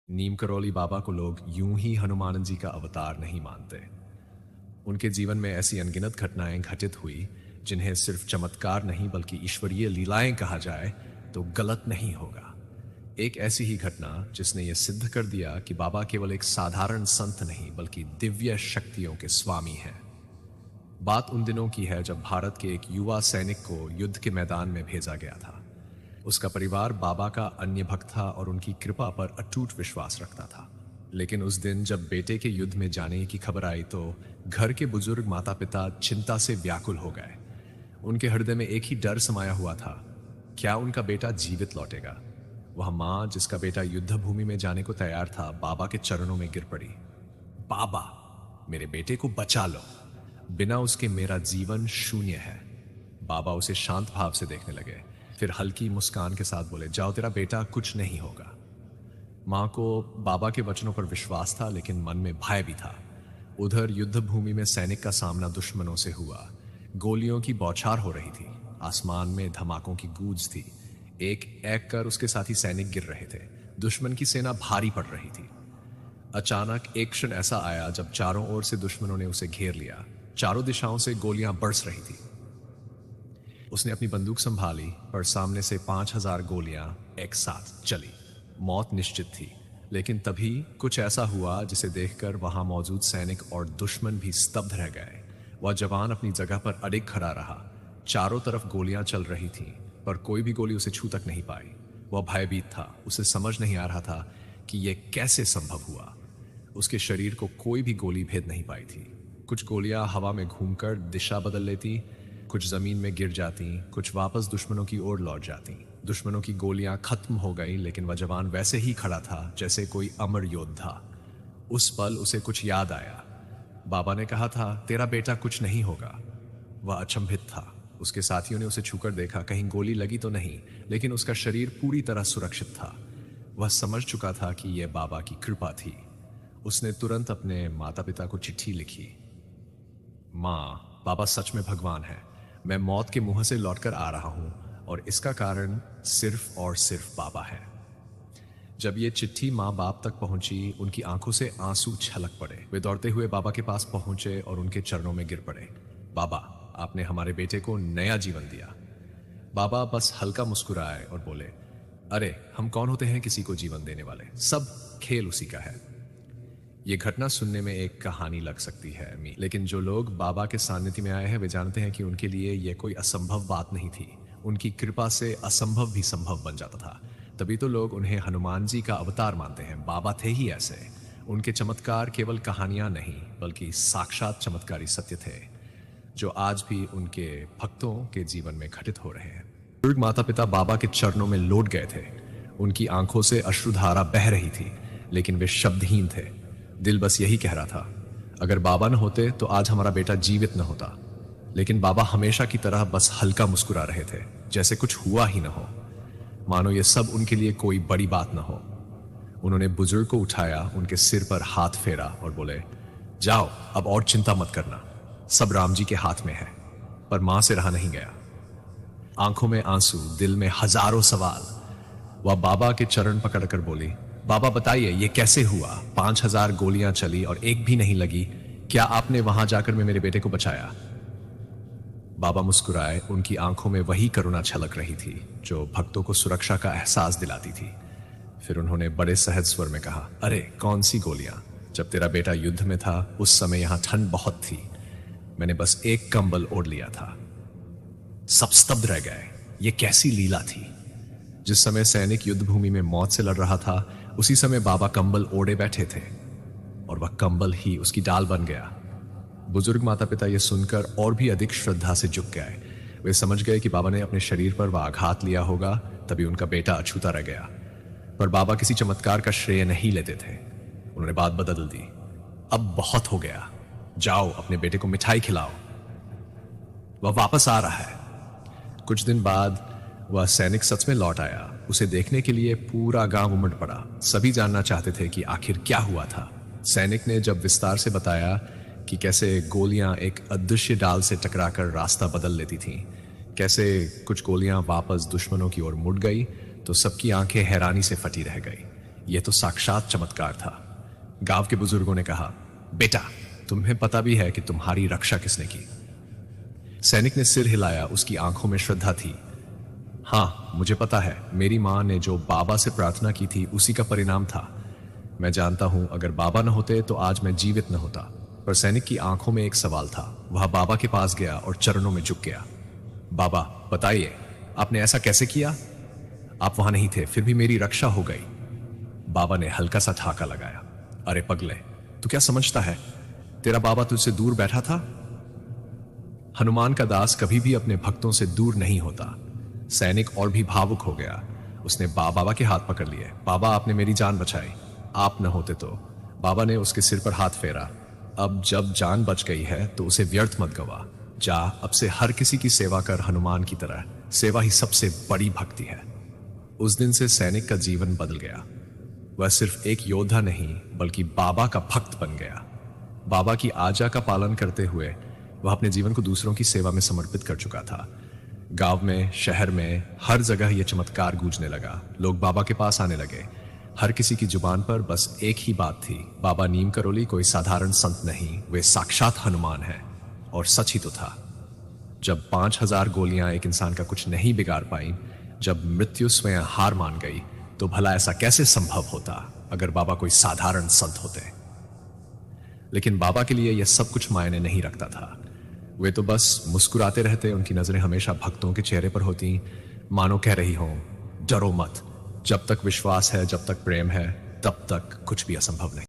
नीम करौली बाबा को लोग यूं ही हनुमान जी का अवतार नहीं मानते। उनके जीवन में ऐसी अनगिनत घटनाएं घटित हुई जिन्हें सिर्फ चमत्कार नहीं बल्कि ईश्वरीय लीलाएं कहा जाए तो गलत नहीं होगा। एक ऐसी ही घटना जिसने यह सिद्ध कर दिया कि बाबा केवल एक साधारण संत नहीं बल्कि दिव्य शक्तियों के स्वामी हैं। बात उन दिनों की है जब भारत के एक युवा सैनिक को युद्ध के मैदान में भेजा गया था। उसका परिवार बाबा का अन्य भक्त था और उनकी कृपा पर अटूट विश्वास रखता था। लेकिन उस दिन जब बेटे के युद्ध में जाने की खबर आई तो घर के बुजुर्ग माता पिता चिंता से व्याकुल हो गए। उनके हृदय में एक ही डर समाया हुआ था, क्या उनका बेटा जीवित लौटेगा। वह मां जिसका बेटा युद्ध भूमि में जाने को तैयार था बाबा के चरणों में गिर पड़ी। बाबा, मेरे बेटे को बचा लो, बिना उसके मेरा जीवन शून्य है। बाबा उसे शांत भाव से देखने लगे, फिर हल्की मुस्कान के साथ बोले, जाओ, तेरा बेटा कुछ नहीं होगा। मां को बाबा के वचनों पर विश्वास था लेकिन मन में भय भी था। उधर युद्ध भूमि में सैनिक का सामना दुश्मनों से हुआ। गोलियों की बौछार हो रही थी, आसमान में धमाकों की गूंज थी। एक एक कर उसके साथी सैनिक गिर रहे थे। दुश्मन की सेना भारी पड़ रही थी। अचानक एक क्षण ऐसा आया जब चारों ओर से दुश्मनों ने उसे घेर लिया। चारों दिशाओं से गोलियां बरस रही थी। उसने अपनी बंदूक संभाली पर सामने से 5000 गोलियां एक साथ चली। मौत निश्चित थी, लेकिन तभी कुछ ऐसा हुआ जिसे देखकर वहां मौजूद सैनिक और दुश्मन भी स्तब्ध रह गए। वह जवान अपनी जगह पर अडिग खड़ा रहा। चारों तरफ गोलियां चल रही थीं, पर कोई भी गोली उसे छू तक नहीं पाई। वह भयभीत था, उसे समझ नहीं आ रहा था कि यह कैसे संभव हुआ। उसके शरीर को कोई भी गोली भेद नहीं पाई थी। कुछ गोलियां हवा में घूमकर दिशा बदल लेती, कुछ जमीन में गिर जाती, कुछ वापस दुश्मनों की ओर लौट जाती। दुश्मनों की गोलियां खत्म हो गई लेकिन वह जवान वैसे ही खड़ा था जैसे कोई अमर योद्धा। उस पल उसे कुछ याद आया। बाबा ने कहा था, तेरा बेटा कुछ नहीं होगा। वह अचंभित था। उसके साथियों ने उसे छूकर देखा, कहीं गोली लगी तो नहीं, लेकिन उसका शरीर पूरी तरह सुरक्षित था। वह समझ चुका था कि यह बाबा की कृपा थी। उसने तुरंत अपने माता पिता को चिट्ठी लिखी, मां, बाबा सच में भगवान है। मैं मौत के मुंह से लौटकर आ रहा हूं और इसका कारण सिर्फ और सिर्फ बाबा है। जब ये चिट्ठी मां बाप तक पहुंची, उनकी आंखों से आंसू छलक पड़े। वे दौड़ते हुए बाबा के पास पहुंचे और उनके चरणों में गिर पड़े। बाबा, आपने हमारे बेटे को नया जीवन दिया। बाबा बस हल्का मुस्कुराए और बोले, अरे हम कौन होते हैं किसी को जीवन देने वाले, सब खेल उसी का है। ये घटना सुनने में एक कहानी लग सकती है, लेकिन जो लोग बाबा के सानिध्य में आए हैं वे जानते हैं कि उनके लिए यह कोई असंभव बात नहीं थी। उनकी कृपा से असंभव भी संभव बन जाता था। तभी तो लोग उन्हें हनुमान जी का अवतार मानते हैं। बाबा थे ही ऐसे। उनके चमत्कार केवल कहानियां नहीं बल्कि साक्षात चमत्कारी सत्य थे जो आज भी उनके भक्तों के जीवन में घटित हो रहे हैं। बुजुर्ग माता पिता बाबा के चरणों में लौट गए थे। उनकी आंखों से अश्रुधारा बह रही थी लेकिन वे शब्दहीन थे। दिल बस यही कह रहा था, अगर बाबा न होते तो आज हमारा बेटा जीवित न होता। लेकिन बाबा हमेशा की तरह बस हल्का मुस्कुरा रहे थे, जैसे कुछ हुआ ही न हो, मानो ये सब उनके लिए कोई बड़ी बात न हो। उन्होंने बुजुर्ग को उठाया, उनके सिर पर हाथ फेरा और बोले, जाओ, अब और चिंता मत करना, सब राम जी के हाथ में है। पर मां से रहा नहीं गया। आंखों में आंसू, दिल में हजारों सवाल। वह बाबा के चरण पकड़कर बोली, बाबा बताइए ये कैसे हुआ? 5000 गोलियां चली और एक भी नहीं लगी। क्या आपने वहां जाकर में मेरे बेटे को बचाया? बाबा मुस्कुराए। उनकी आंखों में वही करुणा छलक रही थी जो भक्तों को सुरक्षा का एहसास दिलाती थी। फिर उन्होंने बड़े सहज स्वर में कहा, अरे कौन सी गोलियां? जब तेरा बेटा युद्ध में था उस समय यहां ठंड बहुत थी। मैंने बस एक कंबल ओढ़ लिया था। सब स्तब्ध रह गए। ये कैसी लीला थी? जिस समय सैनिक युद्ध भूमि में मौत से लड़ रहा था उसी समय बाबा कंबल ओढ़े बैठे थे और वह कंबल ही उसकी डाल बन गया। बुजुर्ग माता पिता यह सुनकर और भी अधिक श्रद्धा से झुक गए। वे समझ गए कि बाबा ने अपने शरीर पर वह आघात लिया होगा, तभी उनका बेटा अछूता रह गया। पर बाबा किसी चमत्कार का श्रेय नहीं लेते थे। उन्होंने बात बदल दी, अब बहुत हो गया, जाओ अपने बेटे को मिठाई खिलाओ, वह वापस आ रहा है। कुछ दिन बाद वह सैनिक सच में लौट आया। उसे देखने के लिए पूरा गांव उमड़ पड़ा। सभी जानना चाहते थे कि आखिर क्या हुआ था। सैनिक ने जब विस्तार से बताया कि कैसे गोलियां एक अदृश्य डाल से टकराकर रास्ता बदल लेती थीं, कैसे कुछ गोलियां वापस दुश्मनों की ओर मुड़ गई, तो सबकी आंखें हैरानी से फटी रह गई। यह तो साक्षात चमत्कार था। गांव के बुजुर्गों ने कहा, बेटा, तुम्हें पता भी है कि तुम्हारी रक्षा किसने की? सैनिक ने सिर हिलाया, उसकी आंखों में श्रद्धा थी। हाँ, मुझे पता है। मेरी मां ने जो बाबा से प्रार्थना की थी उसी का परिणाम था। मैं जानता हूं अगर बाबा न होते तो आज मैं जीवित न होता। पर सैनिक की आंखों में एक सवाल था। वह बाबा के पास गया और चरणों में झुक गया। बाबा, बताइए, आपने ऐसा कैसे किया? आप वहां नहीं थे, फिर भी मेरी रक्षा हो गई। बाबा ने हल्का सा ठाका लगाया। अरे पगले, तू क्या समझता है? तेरा बाबा तुझसे दूर बैठा था। हनुमान का दास कभी भी अपने भक्तों से दूर नहीं होता। सैनिक और भी भावुक हो गया। उसने बाबा के हाथ पकड़ लिए। बाबा, आपने मेरी जान बचाई। आप न होते तो। बाबा ने उसके सिर पर हाथ फेरा। अब जब जान बच गई है तो उसे व्यर्थ मत गवा। जा, अब से हर किसी की सेवा कर हनुमान की तरह। सेवा ही सबसे बड़ी भक्ति है। उस दिन से सैनिक का जीवन बदल गया। वह सिर्फ एक योद्धा नहीं बल्कि बाबा का भक्त बन गया। बाबा की आज्ञा का पालन करते हुए वह अपने जीवन को दूसरों की सेवा में समर्पित कर चुका था। गांव में, शहर में, हर जगह यह चमत्कार गूंजने लगा। लोग बाबा के पास आने लगे। हर किसी की जुबान पर बस एक ही बात थी, बाबा नीम करोली कोई साधारण संत नहीं, वे साक्षात हनुमान हैं। और सच ही तो था। जब 5000 गोलियां एक इंसान का कुछ नहीं बिगाड़ पाई, जब मृत्यु स्वयं हार मान गई, तो भला ऐसा कैसे संभव होता अगर बाबा कोई साधारण संत होते? लेकिन बाबा के लिए यह सब कुछ मायने नहीं रखता था। वे तो बस मुस्कुराते रहते। उनकी नजरें हमेशा भक्तों के चेहरे पर होती, मानो कह रही हों, डरो मत। जब तक विश्वास है, जब तक प्रेम है, तब तक कुछ भी असंभव नहीं।